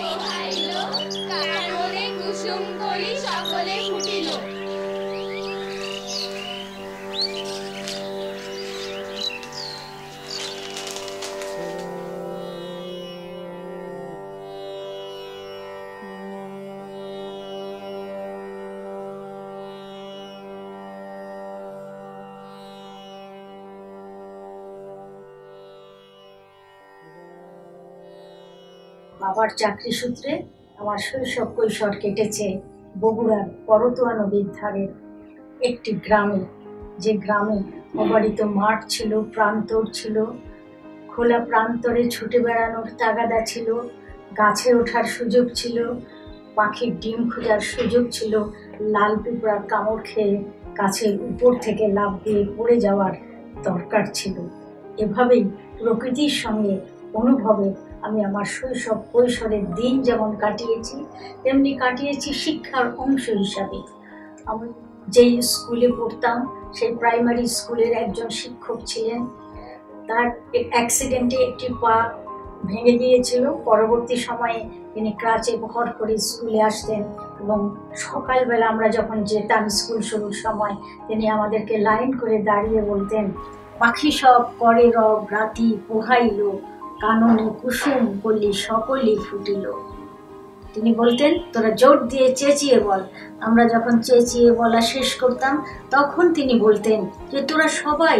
পোহাইল, কাননে কুসুম কলি সকলে ফুটিল। বাবার চাকরি সূত্রে আমার শৈশব কৈশোর কেটেছে বগুড়ার করতোয়া নদীর ধারে একটি গ্রামে, যে গ্রামে অবারিত মাঠ ছিল, প্রান্তর ছিল, খোলা প্রান্তরে ছুটে বেড়ানোর তাগাদা ছিল, গাছে ওঠার সুযোগ ছিল, পাখির ডিম খোঁজার সুযোগ ছিল, লাল পিঁপড়ার কামড় খেয়ে গাছের উপর থেকে লাফ দিয়ে পড়ে যাওয়ার দরকার ছিল। এভাবেই প্রকৃতির সঙ্গে অনুভবে আমি আমার শৈশব কৈশোরের দিন যেমন কাটিয়েছি, তেমনি কাটিয়েছি শিক্ষার অংশ হিসাবে। আমি যেই স্কুলে পড়তাম সেই প্রাইমারি স্কুলের একজন শিক্ষক ছিলেন। তার অ্যাক্সিডেন্টে একটি পা ভেঙে গিয়েছিল। পরবর্তী সময়ে তিনি ক্রাচে ভর করে স্কুলে আসতেন এবং সকালবেলা আমরা যখন যেতাম স্কুল শুরুর সময় তিনি আমাদেরকে লাইন করে দাঁড়িয়ে বলতেন, পাখি সব করে রব রাতি পোহাইল, কাননে কুসুম কলি সকলই ফুটিল। তিনি বলতেন, তোরা জোর দিয়ে চেঁচিয়ে বল। আমরা যখন চেঁচিয়ে বলা শেষ করতাম তখন তিনি বলতেন যে তোরা সবাই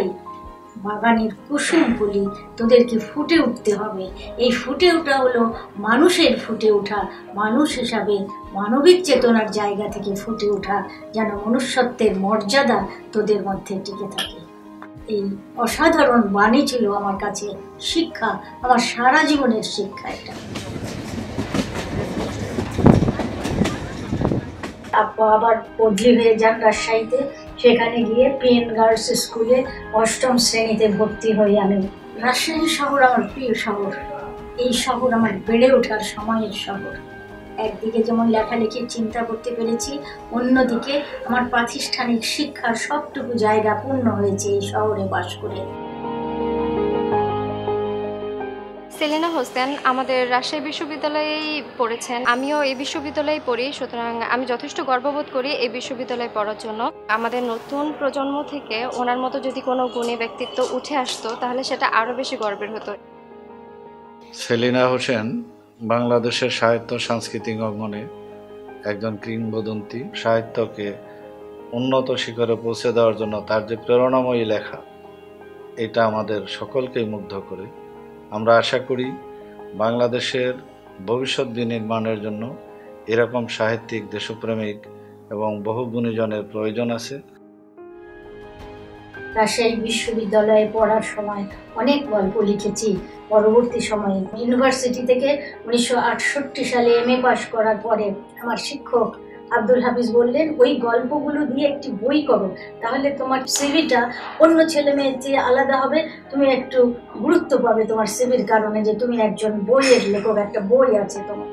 বাগানের কুসুম কলি, তোদেরকে ফুটে উঠতে হবে। এই ফুটে ওঠা হলো মানুষের ফুটে ওঠা, মানুষ হিসাবে মানবিক চেতনার জায়গা থেকে ফুটে ওঠা, যেন মনুষ্যত্বের মর্যাদা তোদের মধ্যে টিকে থাকে। এই অসাধারণ বাণী ছিল আমার কাছে শিক্ষা, আমার সারা জীবনের শিক্ষা এটা। আব্বা আবার বদলি হয়ে যান রাজশাহীতে, সেখানে গিয়ে পিএন গার্লস স্কুলে 8ম শ্রেণীতে ভর্তি হই আমি। রাজশাহী শহর আমার প্রিয় শহর। এই শহর আমার বেড়ে ওঠার সময়ের শহর। একদিকে যেমন লেখালেখির চিন্তা করতে পেরেছি, অন্যদিকে আমার প্রাতিষ্ঠানিক শিক্ষার সবটুকু জায়গা পূর্ণ হয়েছে এই শহরে বাস করে। সেলিনা হোসেন আমাদের রাজশাহী বিশ্ববিদ্যালয়েই পড়েছেন। আমিও এই বিশ্ববিদ্যালয়ে পড়ি, সুতরাং আমি যথেষ্ট গর্ববোধ করি এই বিশ্ববিদ্যালয়ে পড়ার জন্য। আমাদের নতুন প্রজন্ম থেকে ওনার মতো যদি কোনো গুণী ব্যক্তিত্ব উঠে আসতো তাহলে সেটা আরও বেশি গর্বের হতো। সেলিনা হোসেন বাংলাদেশের সাহিত্য সাংস্কৃতিক অঙ্গনে একজন কিংবদন্তি। সাহিত্যকে উন্নত শিখরে পৌঁছে দেওয়ার জন্য তার যে প্রেরণাময়ী লেখা, এটা আমাদের সকলকেই মুগ্ধ করে। আমরা আশা করি বাংলাদেশের ভবিষ্যৎ বিনির্মাণের জন্য এরকম সাহিত্যিক, দেশপ্রেমিক এবং বহু গুণীজনের প্রয়োজন আছে। রাজশাহী বিশ্ববিদ্যালয়ে পড়ার সময় অনেক গল্প লিখেছি। পরবর্তী সময়ে ইউনিভার্সিটি থেকে 1968 সালে MA পাস করার পরে আমার শিক্ষক আব্দুল হাফিজ বললেন, ওই গল্পগুলো দিয়ে একটি বই করো, তাহলে তোমার সিভিটা অন্য ছেলে মেয়ের চেয়ে আলাদা হবে, তুমি একটু গুরুত্ব পাবে তোমার সিভির কারণে যে তুমি একজন বইয়ের লেখক, একটা বই আছে তোমার।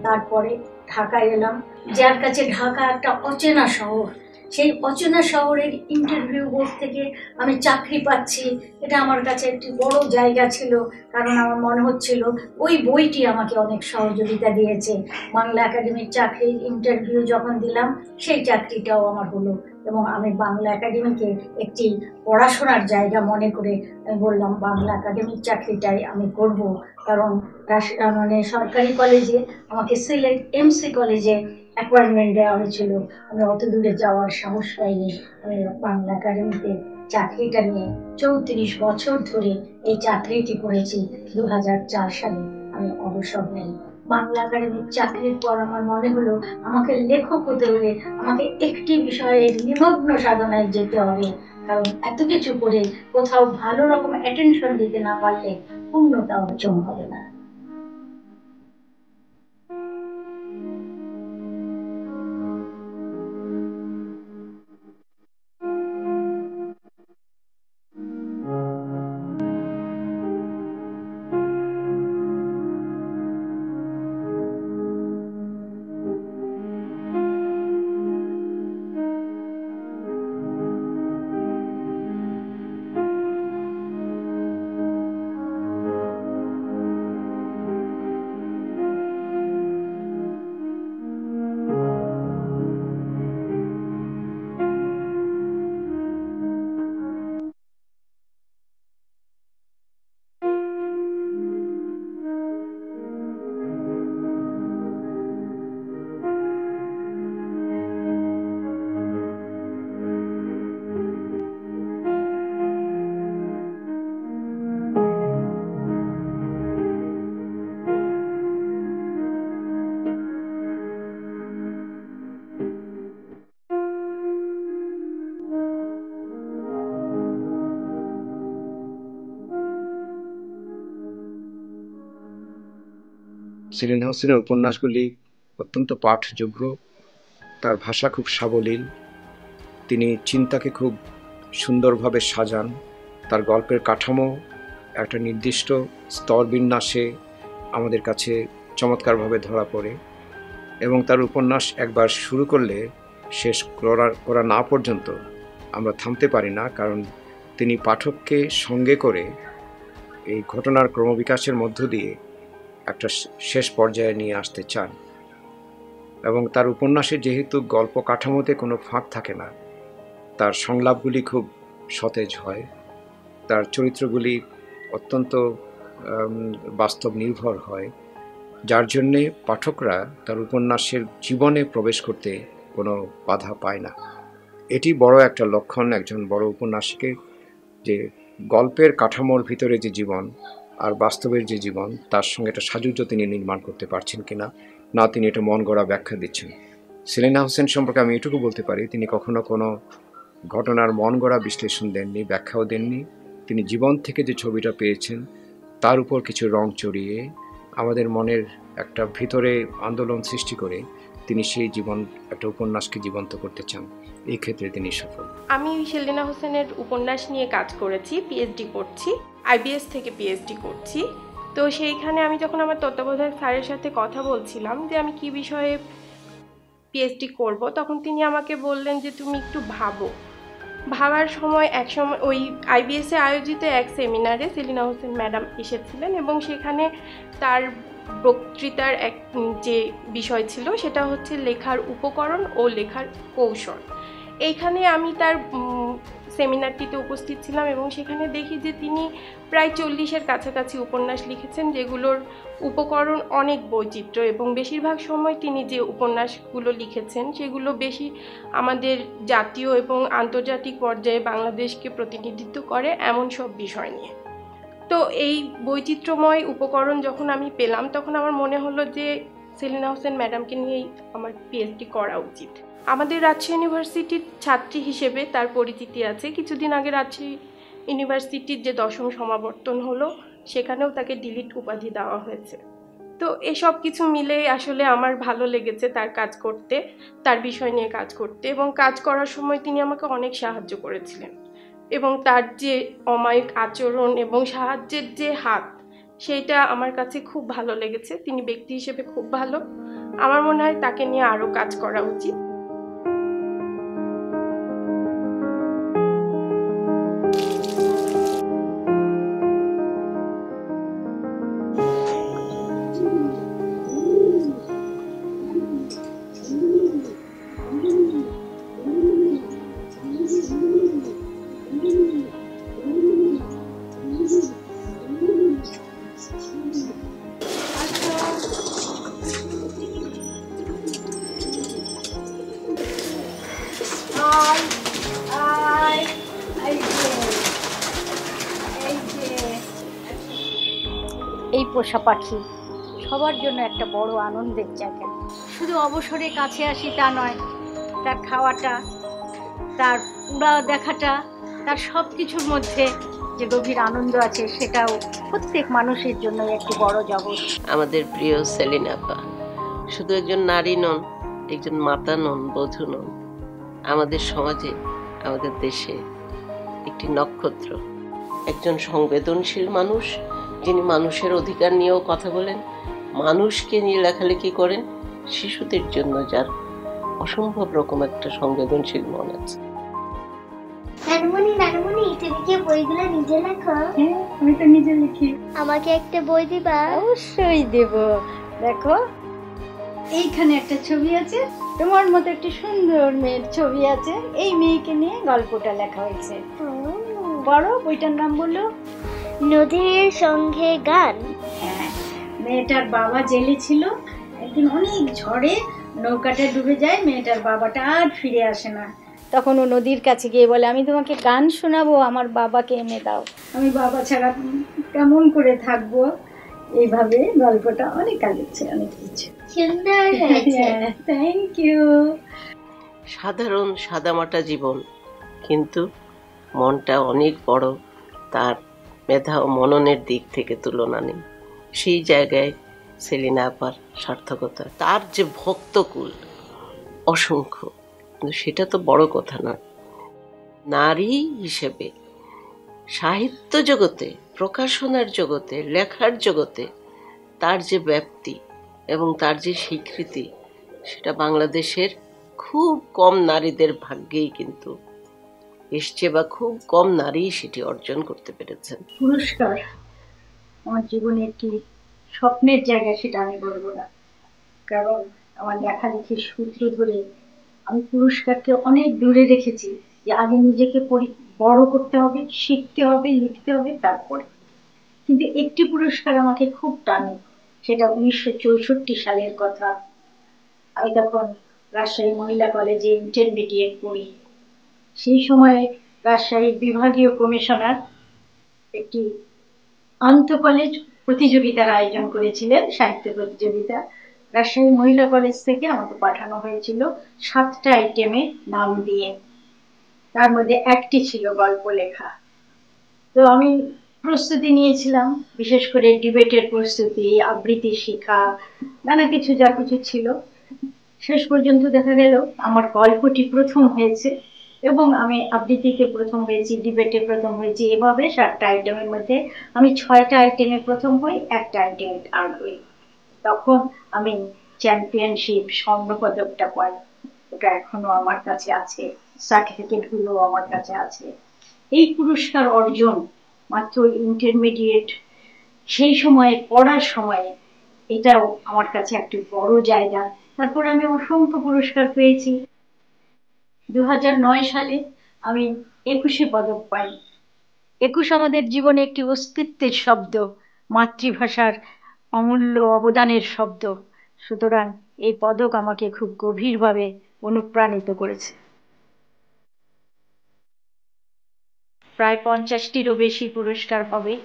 তারপরে ঢাকায় এলাম, যার কাছে ঢাকা একটা অচেনা শহর। সেই অচেনা শহরের ইন্টারভিউ বোর্ড থেকে আমি চাকরি পাচ্ছি, এটা আমার কাছে একটি বড় জায়গা ছিল, কারণ আমার মনে হচ্ছিল ওই বইটি আমাকে অনেক সহযোগিতা দিয়েছে। বাংলা একাডেমির চাকরির ইন্টারভিউ যখন দিলাম সেই চাকরিটাও আমার হলো, এবং আমি বাংলা একাডেমিকে একটি পড়াশোনার জায়গা মনে করে বললাম বাংলা একাডেমির চাকরিটাই আমি করব। কারণ মানে সরকারি কলেজে আমাকে সিলেট MC কলেজে অ্যাপয়েন্টমেন্ট দেওয়া হয়েছিল, আমি অত দূরে যাওয়ার সাহস পাইনি। আমি বাংলা একাডেমিতে চাকরিটা নিয়ে 34 বছর ধরে এই চাকরিটি করেছি। 2004 সালে আমি অবসর নেই। বাংলা একাডেমির চাকরির পর আমার মনে হলো আমাকে লেখক হতে হলে আমাকে একটি বিষয়ের নিমগ্ন সাধনায় যেতে হবে, কারণ এত কিছু করে কোথাও ভালো রকম অ্যাটেনশন দিতে না পারলে পূর্ণতা অর্জন হবে না। সেলিনা হোসেনের উপন্যাসগুলি অত্যন্ত পাঠযোগ্য, তার ভাষা খুব সাবলীল, তিনি চিন্তাকে খুব সুন্দরভাবে সাজান, তার গল্পের কাঠামো একটা নির্দিষ্ট স্তরবিন্যাসে আমাদের কাছে চমৎকারভাবে ধরা পড়ে এবং তার উপন্যাস একবার শুরু করলে শেষ করা না পর্যন্ত আমরা থামতে পারি না, কারণ তিনি পাঠককে সঙ্গে করে এই ঘটনার ক্রমবিকাশের মধ্য দিয়ে একটা শেষ পর্যায়ে নিয়ে আসতে চান। এবং তার উপন্যাসে যেহেতু গল্প কাঠামোতে কোনো ফাঁক থাকে না, তার সংলাপগুলি খুব সতেজ হয়, তার চরিত্রগুলি অত্যন্ত বাস্তব নির্ভর হয়, যার জন্যে পাঠকরা তার উপন্যাসের জীবনে প্রবেশ করতে কোনো বাধা পায় না। এটি বড় একটা লক্ষণ একজন বড় উপন্যাসিকের, যে গল্পের কাঠামোর ভিতরে যে জীবন আর বাস্তবের যে জীবন তার সঙ্গে একটা সাযুজ্য তিনি নির্মাণ করতে পারছেন কিনা, না তিনি এটা মন গড়া ব্যাখ্যা দিচ্ছেন। সেলিনা হোসেন সম্পর্কে আমি এটুকু বলতে পারি, তিনি কখনো কোনো ঘটনার মন গড়া বিশ্লেষণ দেননি, ব্যাখ্যাও দেননি। তিনি জীবন থেকে যে ছবিটা পেয়েছেন তার উপর কিছু রং চড়িয়ে আমাদের মনের একটা ভিতরে আন্দোলন সৃষ্টি করে তিনি সেই জীবন একটা উপন্যাসকে জীবন্ত করতে চান। এই ক্ষেত্রে তিনি সফল। আমি সেলিনা হোসেনের উপন্যাস নিয়ে কাজ করেছি, পিএইচডি করছি, আইবিএস থেকে পিএইচডি করছি। তো সেইখানে আমি যখন আমার তত্ত্বাবধায়ক স্যারের সাথে কথা বলছিলাম যে আমি কি বিষয়ে পিএইচডি করব, তখন তিনি আমাকে বললেন যে তুমি একটু ভাবার সময় একসময় ওই আইবিএসে আয়োজিত এক সেমিনারে সেলিনা হোসেন ম্যাডাম এসেছিলেন এবং সেখানে তার বক্তৃতার এক যে বিষয় ছিল সেটা হচ্ছে লেখার উপকরণ ও লেখার কৌশল। এইখানে আমি তার সেমিনারটিতে উপস্থিত ছিলাম এবং সেখানে দেখি যে তিনি প্রায় 40-এর কাছাকাছি উপন্যাস লিখেছেন, যেগুলোর উপকরণ অনেক বৈচিত্র্য এবং বেশিরভাগ সময় তিনি যে উপন্যাসগুলো লিখেছেন সেগুলো বেশি আমাদের জাতীয় এবং আন্তর্জাতিক পর্যায়ে বাংলাদেশকে প্রতিনিধিত্ব করে এমন সব বিষয় নিয়ে। তো এই বৈচিত্র্যময় উপকরণ যখন আমি পেলাম তখন আমার মনে হলো যে সেলিনা হোসেন ম্যাডামকে নিয়েই আমার পিএইচডি করা উচিত। আমাদের রাজশাহী ইউনিভার্সিটির ছাত্রী হিসেবে তার পরিচিতি আছে। কিছুদিন আগে রাজশাহী ইউনিভার্সিটির যে 10ম সমাবর্তন হলো সেখানেও তাকে ডিলিট উপাধি দেওয়া হয়েছে। তো এসব কিছু মিলেই আসলে আমার ভালো লেগেছে তার কাজ করতে, তার বিষয় নিয়ে কাজ করতে, এবং কাজ করার সময় তিনি আমাকে অনেক সাহায্য করেছিলেন এবং তার যে অমায়িক আচরণ এবং সাহায্যের যে হাত সেইটা আমার কাছে খুব ভালো লেগেছে। তিনি ব্যক্তি হিসেবে খুব ভালো। আমার মনে হয় তাকে নিয়ে আরও কাজ করা উচিত। এই পোষা পাখি সবার জন্য একটা বড় আনন্দের জায়গা। শুধু অবসরে কাছে আসি তা নয়, তার খাওয়াটা, তার উড়া দেখাটা, তার সব কিছুর মধ্যে যে গভীর আনন্দ আছে সেটাও প্রত্যেক মানুষের জন্য একটি বড় জগৎ। আমাদের প্রিয় সেলিনা আপা শুধু একজন নারী নন, একজন মাতা নন, বধূ নন, আমাদের সমাজে, আমাদের দেশে একটি নক্ষত্র, একজন সংবেদনশীল মানুষ যিনি মানুষের অধিকার নিয়েও কথা বলেন, মানুষকে নিয়ে লেখালেখি করেন, শিশুদের জন্য যার অসম্ভব রকম একটা সংবেদনশীল মন আছে। নানুমণি তুমি কি বইগুলো নিজে লেখো? হ্যাঁ, আমি তো নিজে লিখি। আমাকে একটা বই দিবা? অবশ্যই দেব। দেখো, এইখানে একটা ছবি আছে, তোমার মতো একটা সুন্দর মেয়ের ছবি আছে। এই মেয়েকে নিয়ে গল্পটা লেখা হয়েছে। বড় বইটার নাম বলো? নদীর সঙ্গে গান। হ্যাঁ, মেয়েটার বাবা জেলে ছিল, একদিন অনেক ঝড়ে নৌকাটা ডুবে যায়, মেয়েটার বাবাটা আর ফিরে আসে না। তখন ও নদীর কাছে গিয়ে বলে, আমি তোমাকে গান শোনাবো, আমার বাবাকে এনে দাও, আমি বাবা ছাড়া কেমন করে থাকবো। এইভাবে গল্পটা অনেক আগেছে, অনেক কিছু সুন্দর হয়েছে। Thank you. সাধারণ সাদামাটা জীবন, কিন্তু মনটা অনেক বড়, তার মেধা ও মননের দিক থেকে তুলনা নেই। সেই জায়গায় সেলিনা আপার সার্থকতা। তার যে ভক্তকুল অসংখ্য, কিন্তু সেটা তো বড় কথা নয়। নারী হিসেবে সাহিত্য জগতে, প্রকাশনার জগতে, লেখার জগতে তার যে ব্যাপ্তি এবং তার যে স্বীকৃতি, সেটা বাংলাদেশের খুব কম নারীদের ভাগ্যেই কিন্তু এসছে, বা খুব কম নারী সেটি অর্জন করতে পেরেছেন। পুরস্কার আমার জীবনে একটি স্বপ্নের জায়গা, সেটা আমি বলবো না, কারণ আমার লেখালেখির সূত্র ধরে আমি পুরস্কারকে অনেক দূরে রেখেছি, যে আগে নিজেকে বড় করতে হবে, শিখতে হবে, লিখতে হবে, তারপরে। কিন্তু একটি পুরস্কার আমাকে খুব টানে, সেটা 1964 সালের কথা। আমি তখন রাজশাহী মহিলা কলেজে ইন্টারমিডিয়েট পড়ি। সেই সময়ে রাজশাহীর বিভাগীয় কমিশনার একটি আন্তঃকলেজ প্রতিযোগিতার আয়োজন করেছিলেন, সাহিত্য প্রতিযোগিতা। রাজশাহী মহিলা কলেজ থেকে আমাকে পাঠানো হয়েছিল 7টা আইটেমে নাম দিয়ে, তার মধ্যে একটি ছিল গল্প লেখা। তো আমি প্রস্তুতি নিয়েছিলাম, বিশেষ করে ডিবেটের প্রস্তুতি, আবৃত্তি শেখা, নানা কিছু যা কিছু ছিল। শেষ পর্যন্ত দেখা গেল আমার গল্পটি প্রথম হয়েছে, এবং আমি আবৃত্তিতে প্রথম হয়েছি, ডিবেটে প্রথম হয়েছি। এভাবে 7টা আইটেমের মধ্যে আমি 6টা আইটেমে প্রথম হই, একটা আইটেমে থার্ড হই। তখন আমি চ্যাম্পিয়নশিপ স্বর্ণপদকটা পাই, ওটা এখনো আমার কাছে আছে, সার্টিফিকেটগুলো আমার কাছে আছে। এই পুরস্কার অর্জন মাত্র ইন্টারমিডিয়েট সেই সময়ে পড়ার সময়ে, এটাও আমার কাছে একটি বড় জায়গা। তারপর আমি অসংখ্য পুরস্কার পেয়েছি। 2009 সালে আমি 21শে পদক পাই। 21 আমাদের জীবনে একটি অস্তিত্বের শব্দ, মাতৃভাষার অমূল্য অবদানের শব্দ। সুতরাং এই পদক আমাকে খুব গভীরভাবে অনুপ্রাণিত করেছে। প্রায় 50টিরও বেশি পুরস্কার হবে।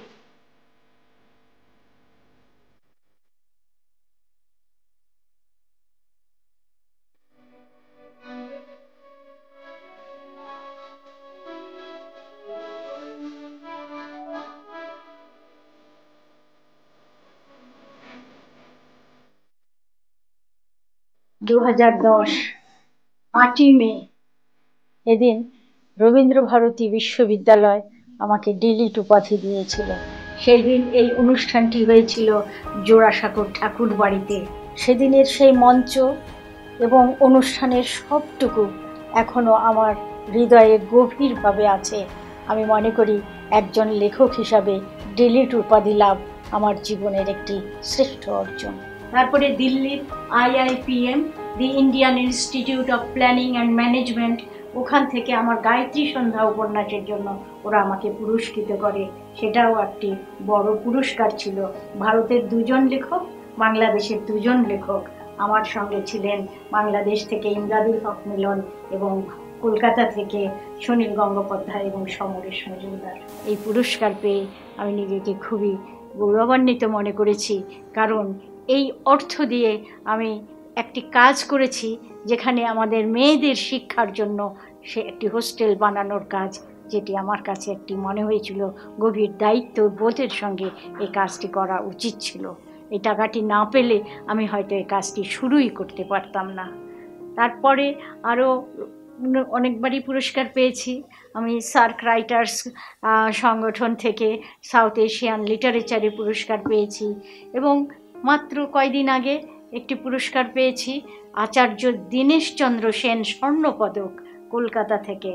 দু 8ই মে, এদিন রবীন্দ্রভারতী বিশ্ববিদ্যালয় আমাকে ডিলিট উপাধি দিয়েছিল। সেই দিন এই অনুষ্ঠানটি হয়েছিল জোড়াসাঁকোর ঠাকুর বাড়িতে। সেদিনের সেই মঞ্চ এবং অনুষ্ঠানের সবটুকু এখনো আমার হৃদয়ে গভীরভাবে আছে। আমি মনে করি একজন লেখক হিসাবে ডিলিট উপাধি লাভ আমার জীবনের একটি শ্রেষ্ঠ অর্জন। তারপরে দিল্লির IIPM, the Indian institute of planning and management, ওখান থেকে আমার গায়ত্রী সন্ধ্যা উপন্যাসের জন্য ওরা আমাকে পুরস্কৃত করে। সেটাও একটি বড় পুরস্কার ছিল। ভারতের 2জন লেখক, বাংলাদেশের 2জন লেখক আমার সঙ্গে ছিলেন। বাংলাদেশ থেকে ইমদাদুল হক মিলন এবং কলকাতা থেকে সুনীল গঙ্গোপাধ্যায় এবং সমরেশ মজুমদার। এই পুরস্কার পেয়ে আমি নিজেকে খুবই গৌরবান্বিত মনে করেছি, কারণ এই অর্থ দিয়ে আমি একটি কাজ করেছি, যেখানে আমাদের মেয়েদের শিক্ষার জন্য সে একটি হোস্টেল বানানোর কাজ, যেটি আমার কাছে একটি মনে হয়েছিল গভীর দায়িত্ব বোধের সঙ্গে এই কাজটি করা উচিত ছিল। এই টাকাটি না পেলে আমি হয়তো এই কাজটি শুরুই করতে পারতাম না। তারপরে আরও অনেকবারই পুরস্কার পেয়েছি। আমি সার্ক রাইটার্স সংগঠন থেকে সাউথ এশিয়ান লিটারেচারে পুরস্কার পেয়েছি, এবং মাত্র কয়দিন আগে একটি পুরস্কার পেয়েছি আচার্য দীনেশচন্দ্র সেন স্বর্ণপদক, কলকাতা থেকে।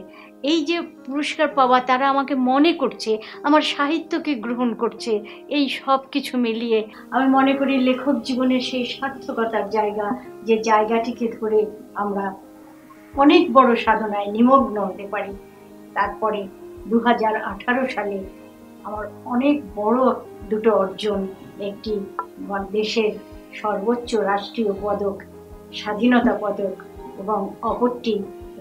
এই যে পুরস্কার পাওয়া, তারা আমাকে মনে করছে, আমার সাহিত্যকে গ্রহণ করছে, এই সব কিছু মিলিয়ে আমি মনে করি লেখক জীবনের সেই সার্থকতার জায়গা, যে জায়গাটিকে ধরে আমরা অনেক বড় সাধনায় নিমগ্ন হতে পারি। তারপরে 2018 সালে আমার অনেক বড় 2টো অর্জন, একটি দেশের সর্বোচ্চ রাষ্ট্রীয় পদক স্বাধীনতা পদক, এবং অপরটি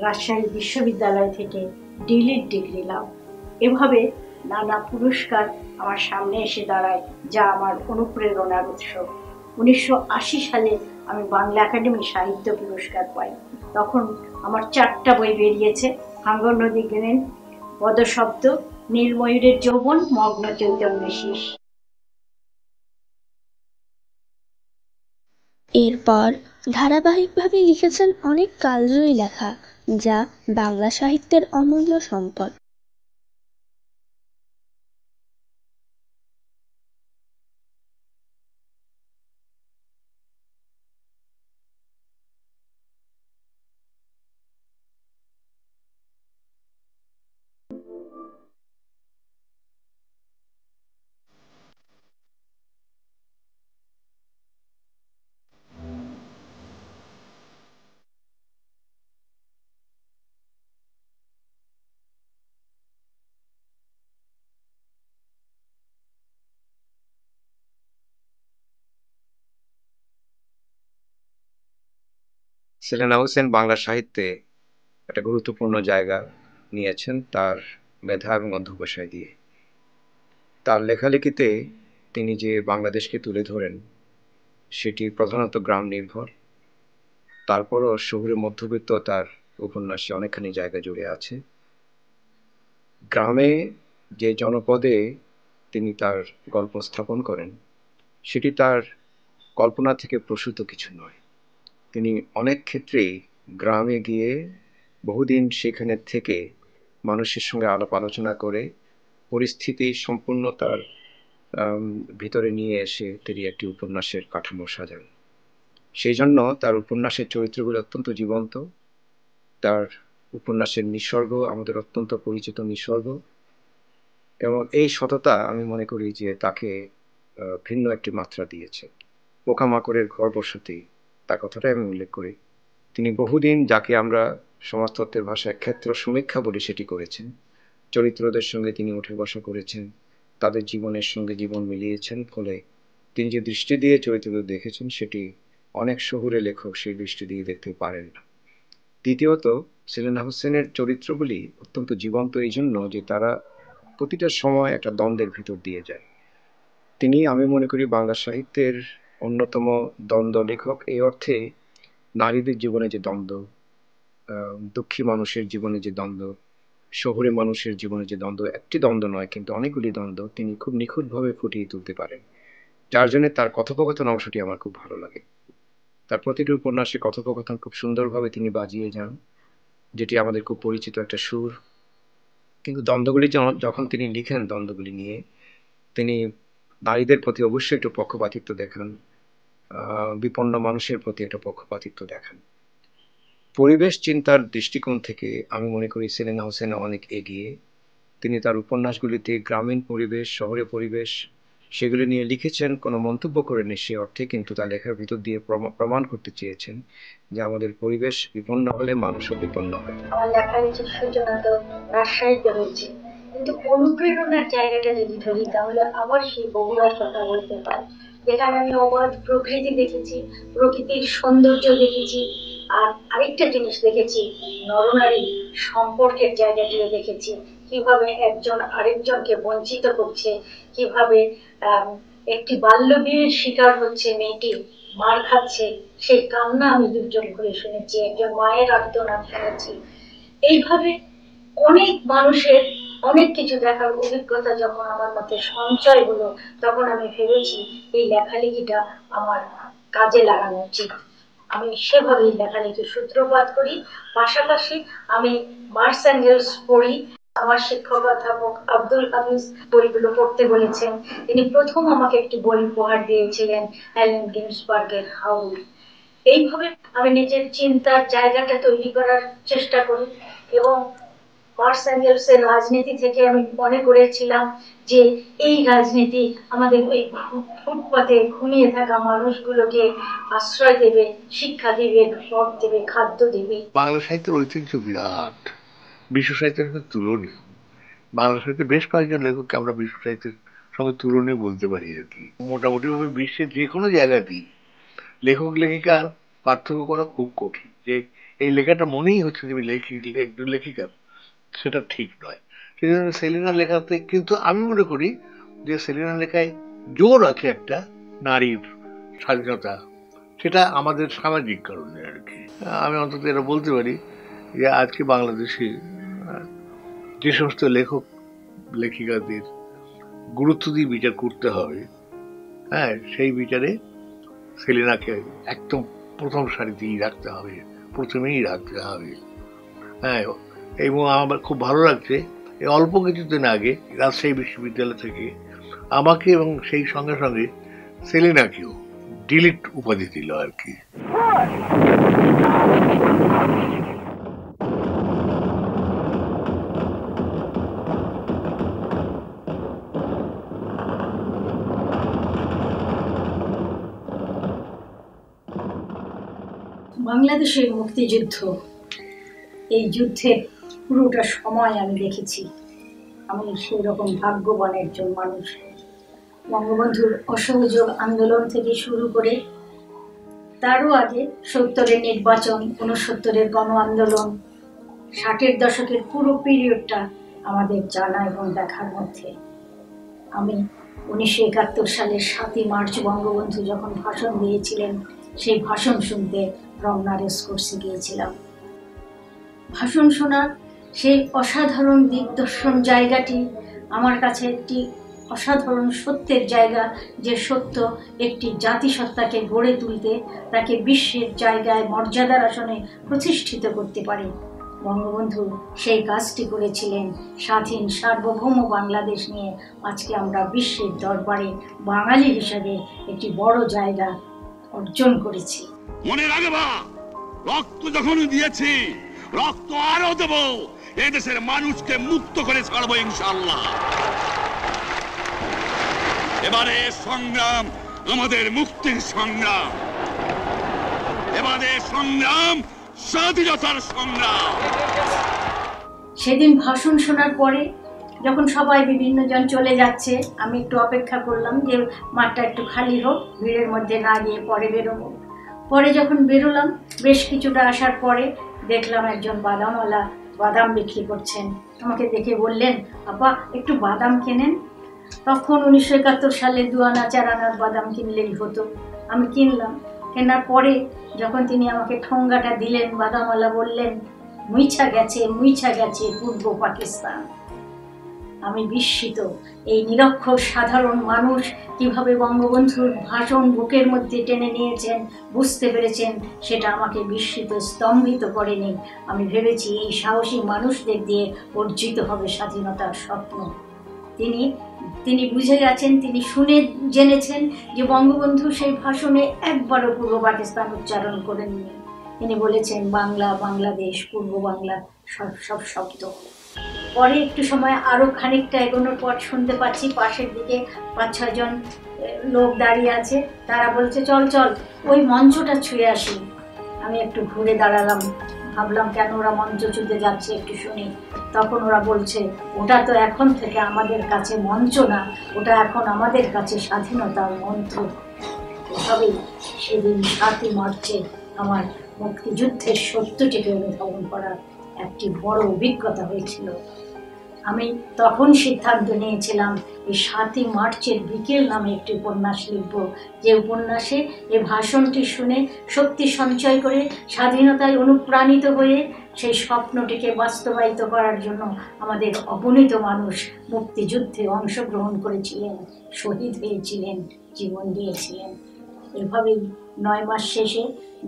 রাজশাহী বিশ্ববিদ্যালয় থেকে ডিলিট ডিগ্রি লাভ। এভাবে নানা পুরস্কার আমার সামনে এসে দাঁড়ায়, যা আমার অনুপ্রেরণার উৎস। 1980 সালে আমি বাংলা একাডেমি সাহিত্য পুরস্কার পাই। তখন আমার 4টা বই বেরিয়েছে: হাঙ্গর নদী গেলেন, পদশব্দ, নীলময়ূরের 'যৌবন', মগ্ন চৈতন্য শীষ। এরপর ধারাবাহিকভাবে লিখেছেন অনেক কালজয়ী লেখা, যা বাংলা সাহিত্যের অমূল্য সম্পদ। সেলেনা হোসেন বাংলা সাহিত্যে একটা গুরুত্বপূর্ণ জায়গা নিয়েছেন তার মেধা এবং অধ্যবসায় দিয়ে। তার লেখালেখিতে তিনি যে বাংলাদেশকে তুলে ধরেন সেটি প্রধানত গ্রাম নির্ভর, তারপরও শহুরে মধ্যবিত্ত তার উপন্যাসে অনেকখানি জায়গা জুড়ে আছে। গ্রামে যে জনপদে তিনি তার গল্প স্থাপন করেন সেটি তার কল্পনা থেকে প্রসূত কিছু নয়। তিনি অনেক ক্ষেত্রেই গ্রামে গিয়ে বহুদিন সেখানে থেকে মানুষের সঙ্গে আলাপ আলোচনা করে পরিস্থিতি সম্পূর্ণ তার ভিতরে নিয়ে এসে তিনি একটি উপন্যাসের কাঠামো সাজান। সেই জন্য তার উপন্যাসের চরিত্রগুলো অত্যন্ত জীবন্ত। তার উপন্যাসের নিসর্গ আমাদের অত্যন্ত পরিচিত নিসর্গ, এবং এই সততা আমি মনে করি যে তাকে ভিন্ন একটি মাত্রা দিয়েছে। পোকামাকড়ের ঘর বসতি, তার কথাটাই আমি উল্লেখ করি। তিনি বহুদিন যাকে আমরা সমাজতত্ত্বের ভাষায় ক্ষেত্র সমীক্ষা বলি সেটি করেছেন। চরিত্রদের সঙ্গে তিনি উঠে বসা করেছেন, তাদের জীবনের সঙ্গে জীবন মিলিয়েছেন। ফলে তিনি যে দৃষ্টি দিয়ে চরিত্রদের দেখেছেন সেটি অনেক শহুরে লেখক সেই দৃষ্টি দিয়ে দেখতে পারেন না। দ্বিতীয়ত, সেলেনা হোসেনের চরিত্রগুলি অত্যন্ত জীবন্ত এই জন্য যে তারা প্রতিটা সময় একটা দ্বন্দ্বের ভিতর দিয়ে যায়। তিনি আমি মনে করি বাংলা সাহিত্যের অন্যতম দ্বন্দ্ব লেখক, এই অর্থে নারীদের জীবনে যে দ্বন্দ্ব, দুঃখী মানুষের জীবনে যে দ্বন্দ্ব, শহুরে মানুষের জীবনে যে দ্বন্দ্ব, একটি দ্বন্দ্ব নয় কিন্তু অনেকগুলি দ্বন্দ্ব তিনি খুব নিখুঁতভাবে ফুটিয়ে তুলতে পারেন। যার জন্য তার কথোপকথন অংশটি আমার খুব ভালো লাগে। তার প্রতিটি উপন্যাসে কথোপকথন খুব সুন্দরভাবে তিনি বাজিয়ে যান, যেটি আমাদের খুব পরিচিত একটা সুর। কিন্তু দ্বন্দ্বগুলি যখন তিনি লিখেন, দ্বন্দ্বগুলি নিয়ে তিনি নারীদের প্রতি অবশ্যই একটু পক্ষপাতিত্ব দেখান, বিপন্ন মানুষের প্রতি একটা পক্ষপাতিত্ব দেখান। পরিবেশ চিন্তার দৃষ্টিকোণ থেকে আমি মনে করি সেলেনা হোসেন অনেক এগিয়ে। তিনি তার উপন্যাসগুলিতে গ্রামীণ পরিবেশ, শহরের পরিবেশ সেগুলি নিয়ে লিখেছেন, কোনো মন্তব্য করেনি সে অর্থে, কিন্তু তার লেখার ভিতর দিয়ে প্রমাণ করতে চেয়েছেন যে আমাদের পরিবেশ বিপন্ন হলে মানুষও বিপন্ন হয়। আমার লেখার সূচনা তো রাজশাহীতে হয়েছে, কিন্তু অনুপ্রেরণার জায়গাটা যদি ধরি তাহলে আবার সেই বগুড়ার কথা বলতে পারি, যেখানে আমি অবাধ প্রকৃতি দেখেছি, প্রকৃতির সৌন্দর্য দেখেছি। আর আরেকটা জিনিস দেখেছি, নরনারী সম্পর্কের জায়গাটিও দেখেছি, কিভাবে একজন আরেকজনকে বঞ্চিত করছে, কিভাবে একটি বাল্য বিয়ের শিকার হচ্ছে মেয়েটি, মার খাচ্ছে, সেই কান্না আমি দুর্জন করে শুনেছি, একজন মায়ের আর্তনাদ শুনেছি। এইভাবে অনেক মানুষের অনেক কিছু দেখার অভিজ্ঞতা যখন আমার মধ্যে সঞ্চয় হলো, তখন আমি ভেবেছি এই লেখালেখিটা আমার কাজে লাগানো উচিত। আমি সেভাবেই লেখালেখির সূত্রপাত করি। পাশাপাশি আমি মার্কস অ্যাঙ্গেলস পড়ি। আমার শিক্ষক অধ্যাপক আব্দুল হামিদ বইগুলো পড়তে বলেছেন। তিনি প্রথম আমাকে একটি বই উপহার দিয়েছিলেন, অ্যালেন গিন্সবার্গের হাউল। এইভাবে আমি নিজের চিন্তার জায়গাটা তৈরি করার চেষ্টা করি, এবং মার্কস অ্যাঙ্গেলসের রাজনীতি থেকে আমি মনে করেছিলাম যে এই রাজনীতি আমাদের ওই ফুটপাতে ঘুমিয়ে থাকা মানুষগুলোকে আশ্রয় দেবে, শিক্ষা দেবে, ঘর দেবে, খাদ্য দেবে। বাংলা সাহিত্যের ঐতিহ্য বিরাট, বিশ্ব সাহিত্যের সাথে তুলনীয়। বাংলা সাহিত্যে বেশ কয়েকজন লেখককে আমরা বিশ্ব সাহিত্যের সঙ্গে তুলনীয় বলতে পারি আর কি। মোটামুটি ভাবে বিশ্বের যে কোনো জায়গাতেই লেখক লেখিকার পার্থক্য করা খুব কঠিন, যে এই লেখাটা মনেই হচ্ছে যে একজন লেখিকা, সেটা ঠিক নয়। সেই জন্য সেলিনার লেখাতে কিন্তু আমি মনে করি যে সেলিনার লেখায় জোর আছে একটা নারীর স্বাধীনতা, সেটা আমাদের সামাজিক কারণে আর কি। আমি অন্তত এটা বলতে পারি যে আজকে বাংলাদেশে যে সমস্ত লেখক লেখিকাদের গুরুত্ব দিয়ে বিচার করতে হবে, হ্যাঁ, সেই বিচারে সেলিনাকে একদম প্রথম সারিতেই রাখতে হবে, প্রথমেই রাখতে হবে। হ্যাঁ, এবং আমার খুব ভালো লাগছে এই অল্প কিছুদিন আগে রাজশাহী বিশ্ববিদ্যালয় থেকে আমাকে এবং সেই সঙ্গে সঙ্গে সেলিনাকেও ডিলিট উপাধি দিল আর কি। বাংলাদেশের মুক্তিযুদ্ধ, এই যুদ্ধের পুরোটা সময় আমি দেখেছি। আমি সেই রকম ভাগ্যবান একজন মানুষ। বঙ্গবন্ধুর অসহযোগ আন্দোলন থেকে শুরু করে তারও আগে 70-এর নির্বাচন, 69-এর গণ আন্দোলন, 60-এর দশকের পুরো পিরিয়ডটা আমাদের জানা এবং দেখার মধ্যে। আমি 1971 সালের 7ই মার্চ বঙ্গবন্ধু যখন ভাষণ দিয়েছিলেন, সেই ভাষণ শুনতে রমনা রেসকোর্সে গিয়েছিলাম। ভাষণ শোনার সেই অসাধারণ দিগদর্শন জায়গাটি আমার কাছে একটি অসাধারণ সত্যের জায়গা, যে সত্য একটি জাতিসত্তাকে গড়ে তুলতে, তাকে বিশ্বের জায়গায় মর্যাদার আসনে প্রতিষ্ঠিত করতে পারে। বঙ্গবন্ধু সেই কাজটি করেছিলেন। স্বাধীন সার্বভৌম বাংলাদেশ নিয়ে আজকে আমরা বিশ্বের দরবারে বাঙালি হিসাবে একটি বড় জায়গা অর্জন করেছি। মনে রাখবা, রক্ত যখন দিয়েছি, রক্ত আরো দেব। এদেশের মানুষকে মুক্ত করে ছাড়বো ইনশাআল্লাহ। এবারে সংগ্রাম আমাদের মুক্তির সংগ্রাম, এবারে সংগ্রাম স্বাধীনতার সংগ্রাম। সেদিন ভাষণ শোনার পরে যখন সবাই বিভিন্ন জন চলে যাচ্ছে, আমি একটু অপেক্ষা করলাম যে মাঠটা একটু খালি হোক, ভিড়ের মধ্যে না গিয়ে পরে বেরোবো। পরে যখন বেরোলাম, বেশ কিছুটা আসার পরে দেখলাম একজন বাদামওয়ালা বাদাম বিক্রি করছেন। আমাকে দেখে বললেন, আপা একটু বাদাম কেনেন। তখন 1971 সালে 2 আনা 4 আনার বাদাম কিনলেই হতো। আমি কিনলাম। কেনার পরে যখন তিনি আমাকে ঠোঙ্গাটা দিলেন, বাদামওয়ালা বললেন, মুইছা গেছে পূর্ব পাকিস্তান। আমি বিস্মিত। এই নিরক্ষর সাধারণ মানুষ কিভাবে বঙ্গবন্ধুর ভাষণ বুকের মধ্যে টেনে নিয়েছেন, বুঝতে পেরেছেন, সেটা আমাকে বিস্মিত, স্তম্ভিত করেনি। আমি ভেবেছি এই সাহসী মানুষদের দিয়ে অর্জিত হবে স্বাধীনতার স্বপ্ন। তিনি বুঝে গেছেন, তিনি শুনে জেনেছেন যে বঙ্গবন্ধু সেই ভাষণে একবারও পূর্ব পাকিস্তান উচ্চারণ করেননি। তিনি বলেছেন বাংলা, বাংলাদেশ, পূর্ব বাংলা, সব শব্দ। পরে একটু সময় আরও খানিকটা এগোনোর পর শুনতে পাচ্ছি পাশের দিকে 5-6 জন লোক দাঁড়িয়ে আছে। তারা বলছে, চল ওই মঞ্চটা ছুঁয়ে আসি। আমি একটু ঘুরে দাঁড়ালাম, ভাবলাম কেন ওরা মঞ্চ ছুঁতে যাচ্ছে, একটু শুনি। তখন ওরা বলছে, ওটা তো এখন থেকে আমাদের কাছে মঞ্চ না, ওটা এখন আমাদের কাছে স্বাধীনতার মন্ত্র। এভাবেই সেদিন 7ই মার্চে আমার মুক্তিযুদ্ধের সত্যটিকে অনুধাবন করার একটি বড় অভিজ্ঞতা হয়েছিল। আমি তখন সিদ্ধান্ত নিয়েছিলাম এই 7ই মার্চের বিকেল নামে একটি উপন্যাস লিখব, যে উপন্যাসে এই ভাষণটি শুনে শক্তি সঞ্চয় করে স্বাধীনতায় অনুপ্রাণিত হয়ে সেই স্বপ্নটিকে বাস্তবায়িত করার জন্য আমাদের অগণিত মানুষ মুক্তিযুদ্ধে অংশগ্রহণ করেছিলেন, শহীদ হয়েছিলেন, জীবন দিয়েছিলেন। এভাবেই 9 মাস শেষে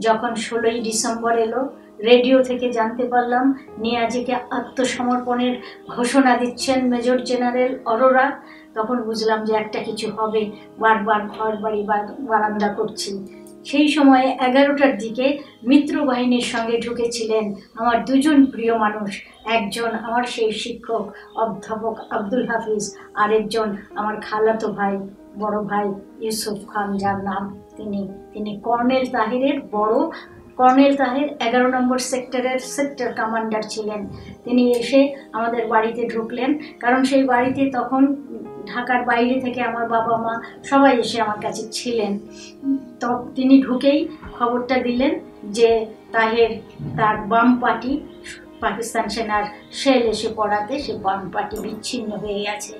যখন 16ই ডিসেম্বর এলো, রেডিও থেকে জানতে পারলাম নিয়াজিকে আত্মসমর্পণের ঘোষণা দিচ্ছেন মেজর জেনারেল অরোরা। তখন বুঝলাম যে একটা কিছু হবে। বারবার ঘর বাড়ি বারান্দা করছি। সেই সময়ে 11টার দিকে মিত্র বাহিনীর সঙ্গে ঢুকেছিলেন আমার 2 জন প্রিয় মানুষ। একজন আমার সেই শিক্ষক অধ্যাপক আব্দুল হাফিজ, আরেকজন আমার খালাতো ভাই, বড় ভাই ইউসুফ খান, যার নাম তিনি কর্নেল তাহিরের কর্নেল তাহির 11 নম্বর সেক্টরের সেক্টর কমান্ডার ছিলেন। তিনি এসে আমাদের বাড়িতে ঢুকলেন, কারণ সেই বাড়িতে তখন ঢাকার বাইরে থেকে আমার বাবা মা সবাই এসে আমার কাছে ছিলেন। তো তিনি ঢুকেই খবরটা দিলেন যে তাহের তার বাম পার্টি, পাকিস্তান সেনার শেল এসে পড়াতে সে বাম পার্টি বিচ্ছিন্ন হয়ে গেছে।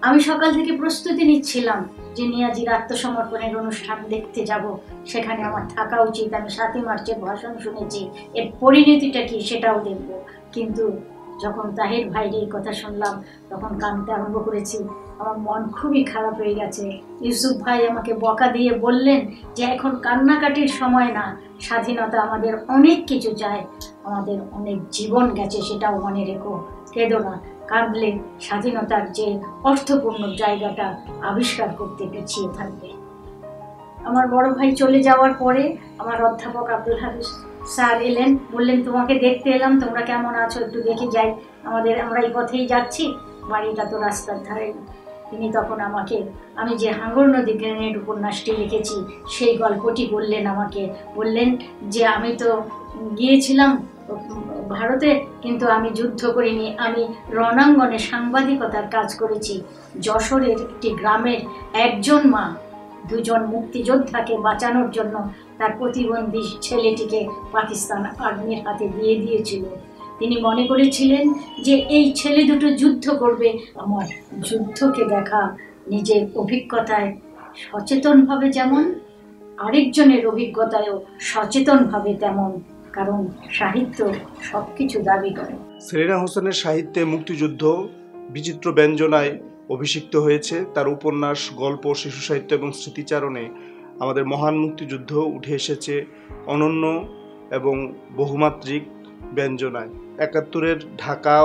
আমি সকাল থেকে প্রস্তুতি নিচ্ছিলাম যে নিয়াজির আত্মসমর্পণের অনুষ্ঠান দেখতে যাব, সেখানে আমার থাকা উচিত। আমি 7ই মার্চের ভাষণ শুনেছি, এর পরিণতিটা কি সেটাও দেখব। কিন্তু যখন তাহির ভাইয়ের এই কথা শুনলাম, তখন কাঁদতে আরম্ভ করেছি। আমার মন খুবই খারাপ হয়ে গেছে। ইউসুফ ভাই আমাকে বকা দিয়ে বললেন যে এখন কান্নাকাটির সময় না, স্বাধীনতা আমাদের অনেক কিছু চায়, আমাদের অনেক জীবন গেছে, সেটাও মনে রেখো, কেঁদো না, কাঁদলে স্বাধীনতার যে অর্থপূর্ণ জায়গাটা আবিষ্কার করতে পিছিয়ে থাকবে। আমার বড় ভাই চলে যাওয়ার পরে আমার অধ্যাপক আব্দুল হাফিজ স্যার এলেন, বললেন তোমাকে দেখতে এলাম, তোমরা কেমন আছো একটু দেখে যাই, আমরা এই পথেই যাচ্ছি, বাড়িটা তো রাস্তার ধারে। তিনি তখন আমাকে, আমি যে হাঙ্গর নদী গ্রেনেড উপন্যাসটি লিখেছি সেই গল্পটি বললেন, আমাকে বললেন যে আমি তো গিয়েছিলাম ভারতে, কিন্তু আমি যুদ্ধ করিনি, আমি রণাঙ্গনে সাংবাদিকতার কাজ করেছি। যশোরের একটি গ্রামের একজন মা দুজন মুক্তিযোদ্ধাকে বাঁচানোর জন্য তার প্রতিবন্ধী ছেলেটিকে পাকিস্তান আর্মির হাতে দিয়ে দিয়েছিল। তিনি মনে করেছিলেন যে এই ছেলে দুটো যুদ্ধ করবে, আমার যুদ্ধকে দেখা, নিজের অভিজ্ঞতায় সচেতনভাবে যেমন, আরেকজনের অভিজ্ঞতায়ও সচেতনভাবে তেমন, কারণ সাহিত্য সব কিছু দাবি করে। সেলিনা হোসেনের সাহিত্যে মুক্তিযুদ্ধ বিচিত্র ব্যঞ্জনায় অভিষিক্ত হয়েছে। তার উপন্যাস, গল্প, শিশু সাহিত্য এবং স্মৃতিচারণে আমাদের মহান মুক্তিযুদ্ধ উঠে এসেছে অনন্য এবং বহুমাত্রিক ব্যঞ্জনায়। ৭১-এর ঢাকা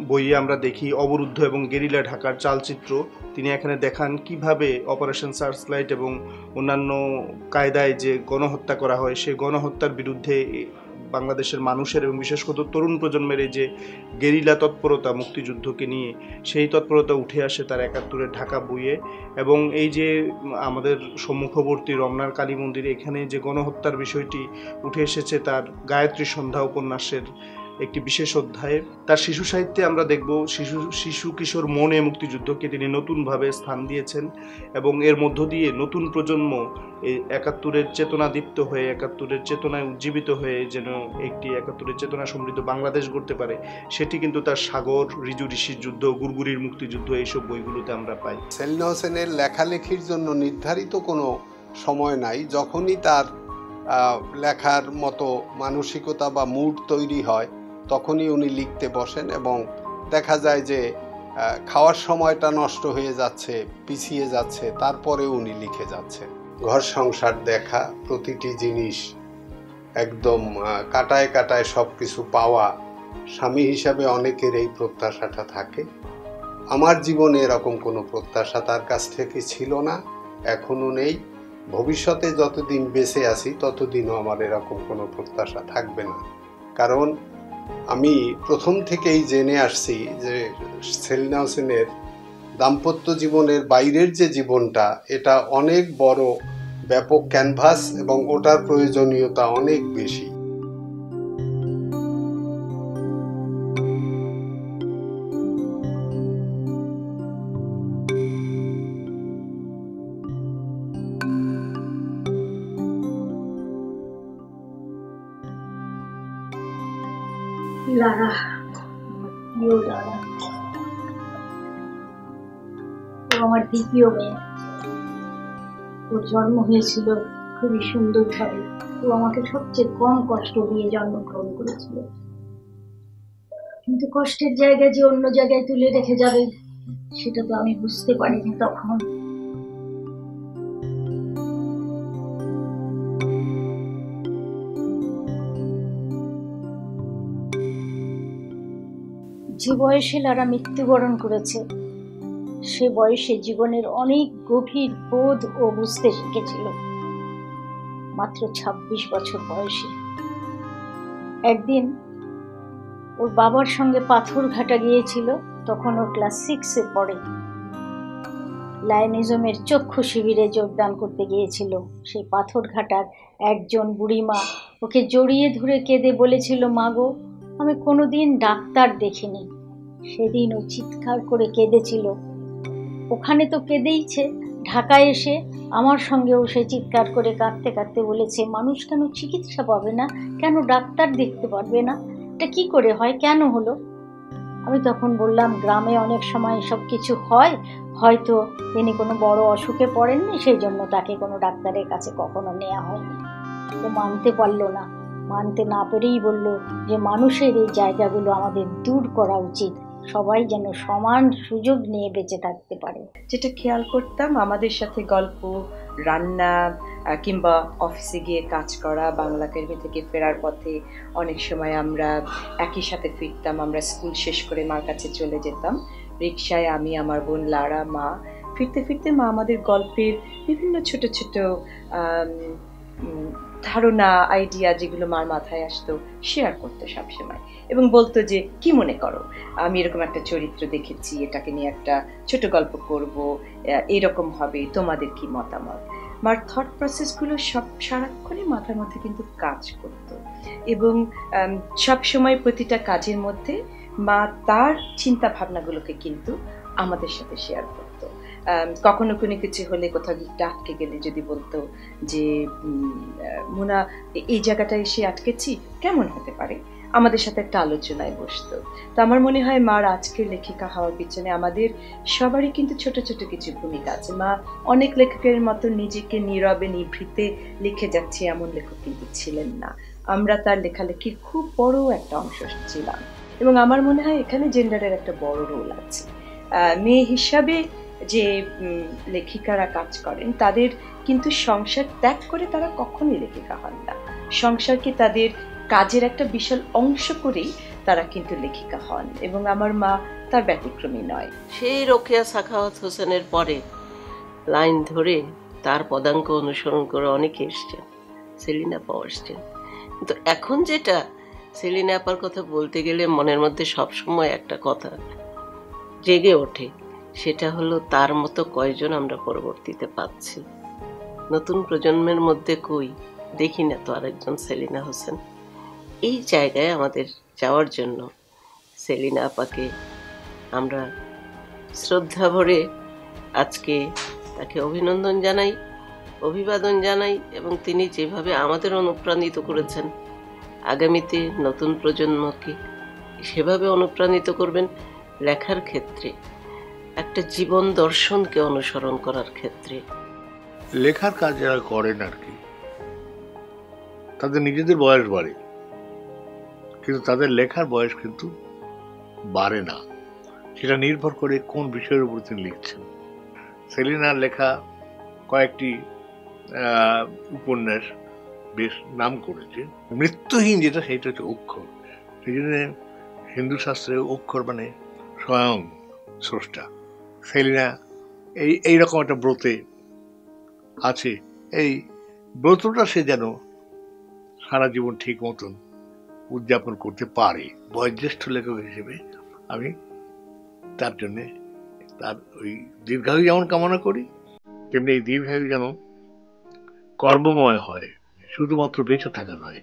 বইয়ে আমরা দেখি অবরুদ্ধ এবং গেরিলা ঢাকার চালচিত্র তিনি এখানে দেখান কিভাবে অপারেশন সার্চলাইট এবং অন্যান্য কায়দায় যে গণহত্যা করা হয়, সেই গণহত্যার বিরুদ্ধে বাংলাদেশের মানুষের এবং বিশেষ করে তরুণ প্রজন্মের এই যে গেরিলা তৎপরতা মুক্তিযুদ্ধকে নিয়ে, সেই তৎপরতা উঠে আসে তার ৭১-এর ঢাকা বইয়ে। এবং এই যে আমাদের সম্মুখবর্তী রমনার কালী মন্দিরে এখানে যে গণহত্যার বিষয়টি উঠে এসেছে তার গায়ত্রী সন্ধ্যা উপন্যাসের একটি বিশেষ অধ্যায়ে। তার শিশু সাহিত্যে আমরা দেখব শিশু কিশোর মনে মুক্তিযুদ্ধকে তিনি নতুনভাবে স্থান দিয়েছেন এবং এর মধ্য দিয়ে নতুন প্রজন্ম এই ৭১-এর চেতনাদীপ্ত হয়ে, ৭১-এর চেতনায় উজ্জীবিত হয়ে যেন একটি ৭১-এর চেতনা সমৃদ্ধ বাংলাদেশ গড়তে পারে, সেটি কিন্তু তার সাগর, রিজু ঋষির যুদ্ধ, গুরগুরির মুক্তিযুদ্ধ এইসব বইগুলোতে আমরা পাই। সেলিনা হোসেনের লেখালেখির জন্য নির্ধারিত কোনো সময় নাই। যখনই তার লেখার মতো মানসিকতা বা মুড তৈরি হয় তখনই উনি লিখতে বসেন এবং দেখা যায় যে খাওয়ার সময়টা নষ্ট হয়ে যাচ্ছে, পিছিয়ে যাচ্ছে, তারপরে উনি লিখে যাচ্ছেন। ঘর সংসার দেখা, প্রতিটি জিনিস একদম কাটায় কাটায় সব কিছু পাওয়া, স্বামী হিসাবে অনেকের এই প্রত্যাশাটা থাকে। আমার জীবনে এরকম কোনো প্রত্যাশা তার কাছ থেকে ছিল না, এখনও নেই, ভবিষ্যতে যতদিন বেঁচে আছি ততদিনও আমার এরকম কোনো প্রত্যাশা থাকবে না। কারণ আমি প্রথম থেকেই জেনে আসছি যে সেলিনা হোসেনের দাম্পত্য জীবনের বাইরের যে জীবনটা, এটা অনেক বড় ব্যাপক ক্যানভাস এবং ওটার প্রয়োজনীয়তা অনেক বেশি। লারা, প্রিয় লারা, ও আমার দ্বিতীয় মেয়ে। ওর জন্ম হয়েছিল খুবই সুন্দরভাবে, ও আমাকে সবচেয়ে কম কষ্ট দিয়ে জন্মগ্রহণ করেছিল, কিন্তু কষ্টের জায়গা যে অন্য জায়গায় তুলে রেখে যাবে সেটা তো আমি বুঝতে পারিনি তখন। যে বয়সে লারা মৃত্যুবরণ করেছে সে বয়সে জীবনের অনেক গভীর বোধ ও বুঝতে শিখেছিল। মাত্র ২৬ বছর বয়সে একদিন ওর বাবার সঙ্গে পাথরঘাটা গিয়েছিল, তখন ও ক্লাস 6-এ পড়ে। লায়নিজমের চক্ষু শিবিরে যোগদান করতে গিয়েছিল। সেই পাথরঘাটার একজন বুড়িমা ওকে জড়িয়ে ধরে কেঁদে বলেছিল, মা গো, আমি কোনোদিন ডাক্তার দেখিনি। সেদিন ও চিৎকার করে কেঁদেছিল। ওখানে তো কেঁদেইছে, ঢাকায় এসে আমার সঙ্গেও সে চিৎকার করে কাঁদতে কাঁদতে বলেছে, মানুষ কেন চিকিৎসা পাবে না, কেন ডাক্তার দেখতে পারবে না, এটা কি করে হয়, কেন হলো? আমি তখন বললাম, গ্রামে অনেক সময় সব কিছু হয়, হয়তো তিনি কোনো বড় অসুখে পড়েননি, সেই জন্য তাকে কোনো ডাক্তারের কাছে কখনো নেওয়া হয়নি। ও মানতে পারলো না, মানতে না পেরেই বলল যে মানুষের এই জায়গাগুলো আমাদের দূর করা উচিত, সবাই যেন সমান সুযোগ নিয়ে বেঁচে থাকতে পারে। যেটা খেয়াল করতাম, আমাদের সাথে গল্প, রান্না কিংবা অফিসে গিয়ে কাজ করা, বাংলা একাডেমি থেকে ফেরার পথে অনেক সময় আমরা একই সাথে ফিরতাম। আমরা স্কুল শেষ করে মার কাছে চলে যেতাম রিকশায়, আমি, আমার বোন লারা, মা। ফিরতে ফিরতে মা আমাদের গল্পের বিভিন্ন ছোট ছোট ধারণা, আইডিয়া যেগুলো মার মাথায় আসতো শেয়ার করতো সবসময়, এবং বলতো যে কি মনে করো, আমি এরকম একটা চরিত্র দেখেছি, এটাকে নিয়ে একটা ছোট গল্প করব, এরকম হবে, তোমাদের কি মতামত। মার থট প্রসেসগুলো সব সারাক্ষণই মাথার মধ্যে কিন্তু কাজ করত, এবং সব সময় প্রতিটা কাজের মধ্যে মা তার চিন্তা ভাবনাগুলোকে কিন্তু আমাদের সাথে শেয়ার করতো। কখনো কোনো কিছু হলে, কোথাও গিয়ে আটকে গেলে যদি বলতো যে মোনা এই জায়গাটায় এসে আটকেছি, কেমন হতে পারে, আমাদের সাথে একটা আলোচনায় বসতো। তো আমার মনে হয় মার আজকের লেখিকা হওয়ার পিছনে আমাদের সবারই কিন্তু ছোট ছোট কিছু ভূমিকা আছে। মা অনেক লেখকের মতো নিজেকে নীরবে নিভৃতে লিখে যাচ্ছে এমন লেখক কিন্তু ছিলেন না। আমরা তার লেখালেখির খুব বড় একটা অংশ ছিলাম, এবং আমার মনে হয় এখানে জেন্ডারের একটা বড় রোল আছে। মেয়ে হিসাবে যে লেখিকারা কাজ করেন, তাদের কিন্তু সংসার ত্যাগ করে তারা কখনোই লেখিকা হন না। সংসারকে তাদের কাজের একটা বিশাল অংশ করেই তারা কিন্তু লেখিকা হন, এবং আমার মা তার ব্যতিক্রমী নয়। সেই রোকেয়া সাখাওয়াত হোসেনের পরে লাইন ধরে তার পদাঙ্ক অনুসরণ করে অনেকে এসছেন, সেলিনা আপা এসছেন। কিন্তু এখন যেটা, সেলিনা আপার কথা বলতে গেলে মনের মধ্যে সবসময় একটা কথা জেগে ওঠে, সেটা হলো তার মতো কয়জন আমরা পরবর্তীতে পাচ্ছি। নতুন প্রজন্মের মধ্যে কই দেখি না তো আরেকজন সেলিনা হোসেন। এই জায়গায় আমাদের যাওয়ার জন্য সেলিনা আপাকে আমরা শ্রদ্ধা ভরে আজকে তাকে অভিনন্দন জানাই, অভিবাদন জানাই, এবং তিনি যেভাবে আমাদের অনুপ্রাণিত করেছেন, আগামীতে নতুন প্রজন্মকে সেভাবে অনুপ্রাণিত করবেন লেখার ক্ষেত্রে, একটা জীবন দর্শনকে অনুসরণ করার ক্ষেত্রে। লেখার কাজ যারা করেন আর কি, তাদের নিজেদের বয়স বাড়ে, কিন্তু তাদের লেখার বয়স কিন্তু বাড়ে না। সেটা নির্ভর করে কোন বিষয়ের উপর তিনি লিখছেন। সেলিনার লেখা কয়েকটি উপন্যাস বেশ নাম করেছে। মৃত্যুহীন যেটা, সেটা হচ্ছে অক্ষর। সেই জন্য হিন্দু শাস্ত্রে অক্ষর মানে স্বয়ং স্রষ্টা। সেলিনা এইরকম একটা ব্রতে আছে, এই ব্রতটা সে যেন সারা জীবন ঠিক মতন উদযাপন করতে পারে। বয়োজ্যেষ্ঠ লেখক হিসেবে আমি তার জন্যে তার ওই দীর্ঘায়ু যেমন কামনা করি, তেমনি এই দীর্ঘায়ু যেন কর্মময় হয়, শুধুমাত্র বেঁচে থাকা নয়।